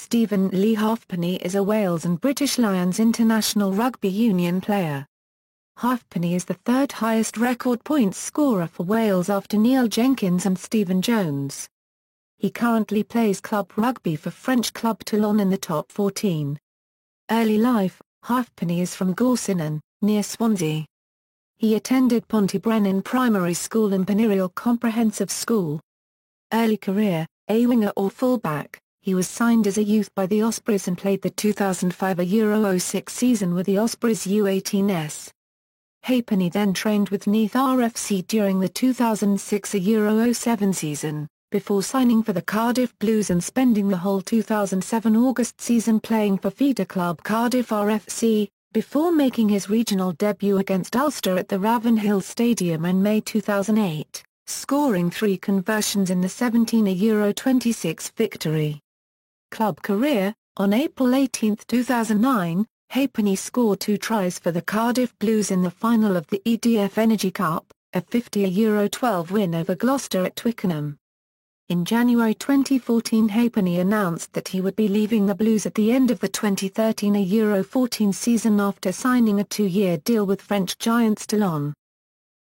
Stephen Lee Halfpenny is a Wales and British Lions international rugby union player. Halfpenny is the third highest record points scorer for Wales after Neil Jenkins and Stephen Jones. He currently plays club rugby for French club Toulon in the top 14. Early life, Halfpenny is from Gorsinan, near Swansea. He attended Pontybrennan Primary School and Penirial Comprehensive School. Early career, a winger or fullback, he was signed as a youth by the Ospreys and played the 2005 Euro 06 season with the Ospreys U18s. Halfpenny then trained with Neath RFC during the 2006 Euro 07 season, before signing for the Cardiff Blues and spending the whole 2007 August season playing for feeder club Cardiff RFC, before making his regional debut against Ulster at the Ravenhill Stadium in May 2008, scoring 3 conversions in the 17 Euro 26 victory. Club career: on April 18, 2009, Halfpenny scored 2 tries for the Cardiff Blues in the final of the EDF Energy Cup, a 50 Euro 12 win over Gloucester at Twickenham. In January 2014, Halfpenny announced that he would be leaving the Blues at the end of the 2013 Euro 14 season after signing a 2-year deal with French giants Toulon.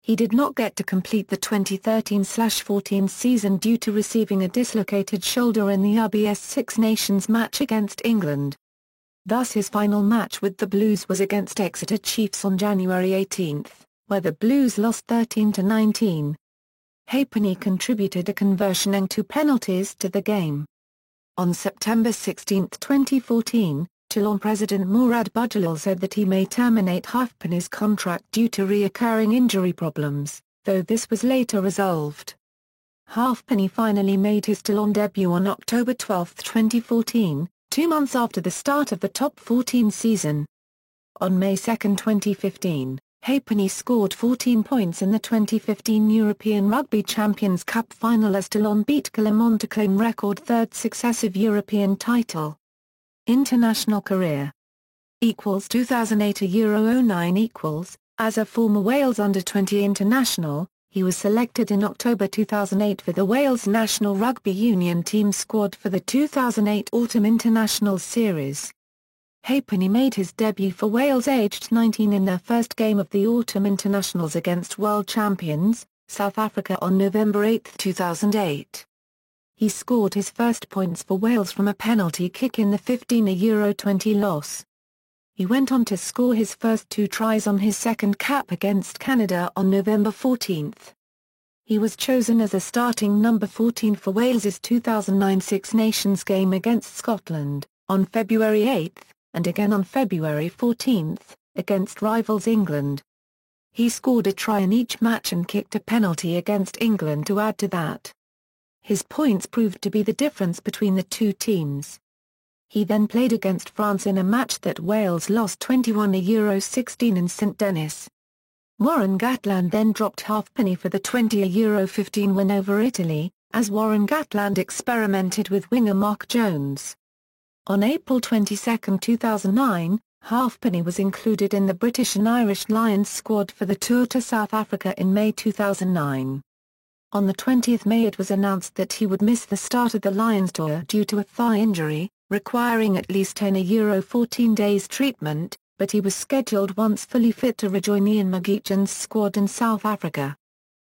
He did not get to complete the 2013-14 season due to receiving a dislocated shoulder in the RBS Six Nations match against England. Thus his final match with the Blues was against Exeter Chiefs on January 18, where the Blues lost 13-19. Halfpenny contributed a conversion and 2 penalties to the game. On September 16, 2014, Toulon president Mourad Boudjelal said that he may terminate Halfpenny's contract due to reoccurring injury problems, though this was later resolved. Halfpenny finally made his Toulon debut on October 12, 2014, 2 months after the start of the top 14 season. On May 2, 2015, Halfpenny scored 14 points in the 2015 European Rugby Champions Cup final as Toulon beat Clermont to claim record 3rd successive European title. International career: 2008 Euro 09 as a former Wales under-20 international, he was selected in October 2008 for the Wales national rugby union team squad for the 2008 Autumn International Series. Halfpenny made his debut for Wales aged 19 in their first game of the Autumn Internationals against world champions, South Africa on November 8, 2008. He scored his first points for Wales from a penalty kick in the 15 Euro 20 loss. He went on to score his first 2 tries on his second cap against Canada on November 14. He was chosen as a starting number 14 for Wales's 2009 Six Nations game against Scotland, on February 8, and again on February 14, against rivals England. He scored a try in each match and kicked a penalty against England to add to that. His points proved to be the difference between the 2 teams. He then played against France in a match that Wales lost 21 Euro 16 in St Denis. Warren Gatland then dropped Halfpenny for the 20 Euro 15 win over Italy, as Warren Gatland experimented with winger Mark Jones. On April 22, 2009, Halfpenny was included in the British and Irish Lions squad for the tour to South Africa in May 2009. On the 20th May it was announced that he would miss the start of the Lions tour due to a thigh injury, requiring at least 10 Euro 14 days treatment, but he was scheduled once fully fit to rejoin Ian McGeechan's squad in South Africa.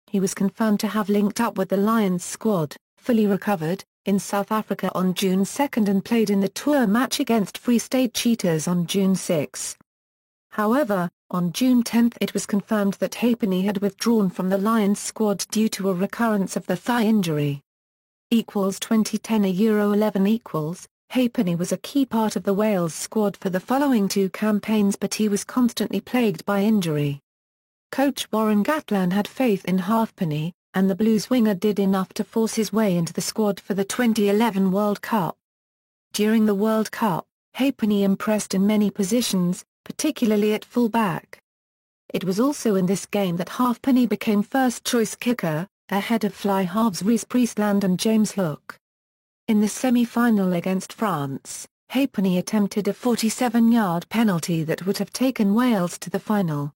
He was confirmed to have linked up with the Lions squad, fully recovered, in South Africa on June 2 and played in the tour match against Free State Cheetahs on June 6. However, on June 10 it was confirmed that Halfpenny had withdrawn from the Lions squad due to a recurrence of the thigh injury. 2010 Euro 11 Halfpenny was a key part of the Wales squad for the following 2 campaigns, but he was constantly plagued by injury. Coach Warren Gatland had faith in Halfpenny, and the Blues winger did enough to force his way into the squad for the 2011 World Cup. During the World Cup, Halfpenny impressed in many positions, particularly at full-back. It was also in this game that Halfpenny became first-choice kicker, ahead of fly halves Rhys Priestland and James Hook. In the semi-final against France, Halfpenny attempted a 47-yard penalty that would have taken Wales to the final.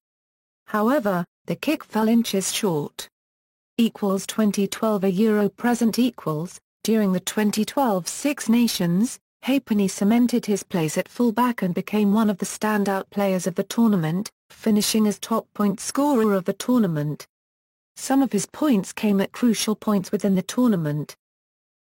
However, the kick fell inches short. 2012 Euro present during the 2012 Six Nations, Halfpenny cemented his place at fullback and became one of the standout players of the tournament, finishing as top point scorer of the tournament. Some of his points came at crucial points within the tournament.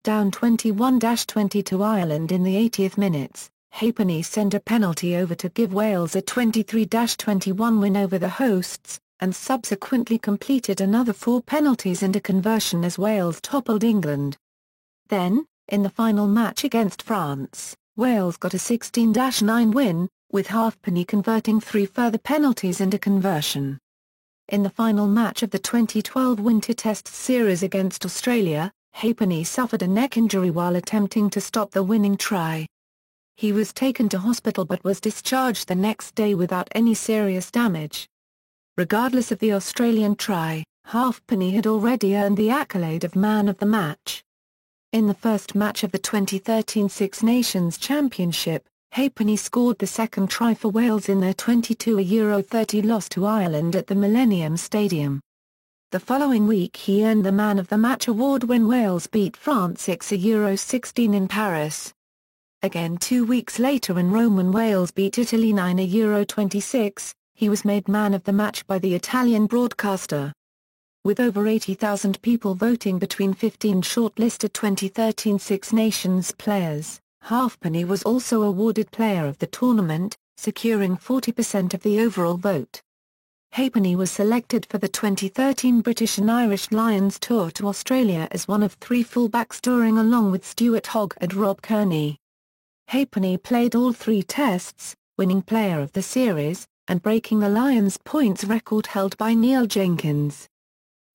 Down 21-20 to Ireland in the 80th minutes, Halfpenny sent a penalty over to give Wales a 23-21 win over the hosts, and subsequently completed another 4 penalties and a conversion as Wales toppled England. Then, in the final match against France, Wales got a 16-9 win, with Halfpenny converting 3 further penalties and a conversion. In the final match of the 2012 Winter Test Series against Australia, Halfpenny suffered a neck injury while attempting to stop the winning try. He was taken to hospital but was discharged the next day without any serious damage. Regardless of the Australian try, Halfpenny had already earned the accolade of Man of the Match. In the first match of the 2013 Six Nations Championship, Halfpenny scored the second try for Wales in their 22-30 loss to Ireland at the Millennium Stadium. The following week he earned the Man of the Match award when Wales beat France 6-16 in Paris. Again 2 weeks later in Rome when Wales beat Italy 9-26, he was made Man of the Match by the Italian broadcaster. With over 80,000 people voting between 15 shortlisted 2013 Six Nations players, Halfpenny was also awarded Player of the Tournament, securing 40% of the overall vote. Halfpenny was selected for the 2013 British and Irish Lions tour to Australia as one of 3 fullbacks touring along with Stuart Hogg and Rob Kearney. Halfpenny played all 3 tests, winning Player of the Series, and breaking the Lions points record held by Neil Jenkins.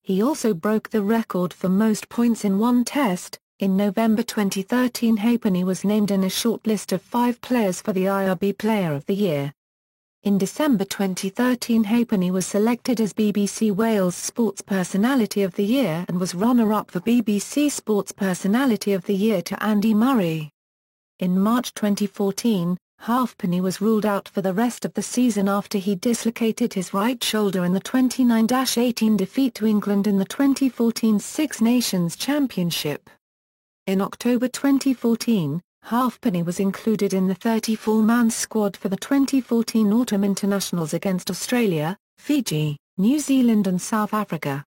He also broke the record for most points in one test. In November 2013 Halfpenny was named in a short list of 5 players for the IRB Player of the Year. In December 2013 Halfpenny was selected as BBC Wales Sports Personality of the Year and was runner-up for BBC Sports Personality of the Year to Andy Murray. In March 2014, Halfpenny was ruled out for the rest of the season after he dislocated his right shoulder in the 29-18 defeat to England in the 2014 Six Nations Championship. In October 2014, Halfpenny was included in the 34-man squad for the 2014 Autumn Internationals against Australia, Fiji, New Zealand and South Africa.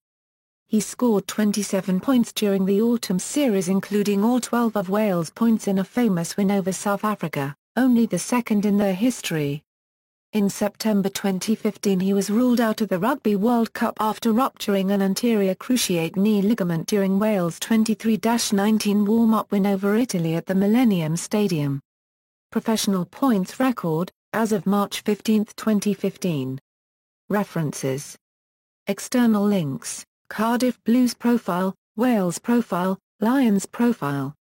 He scored 27 points during the Autumn Series including all 12 of Wales' points in a famous win over South Africa, only the second in their history. In September 2015 he was ruled out of the Rugby World Cup after rupturing an anterior cruciate knee ligament during Wales' 23-19 warm-up win over Italy at the Millennium Stadium. Professional points record, as of March 15, 2015. References. External links: Cardiff Blues profile, Wales profile, Lions profile.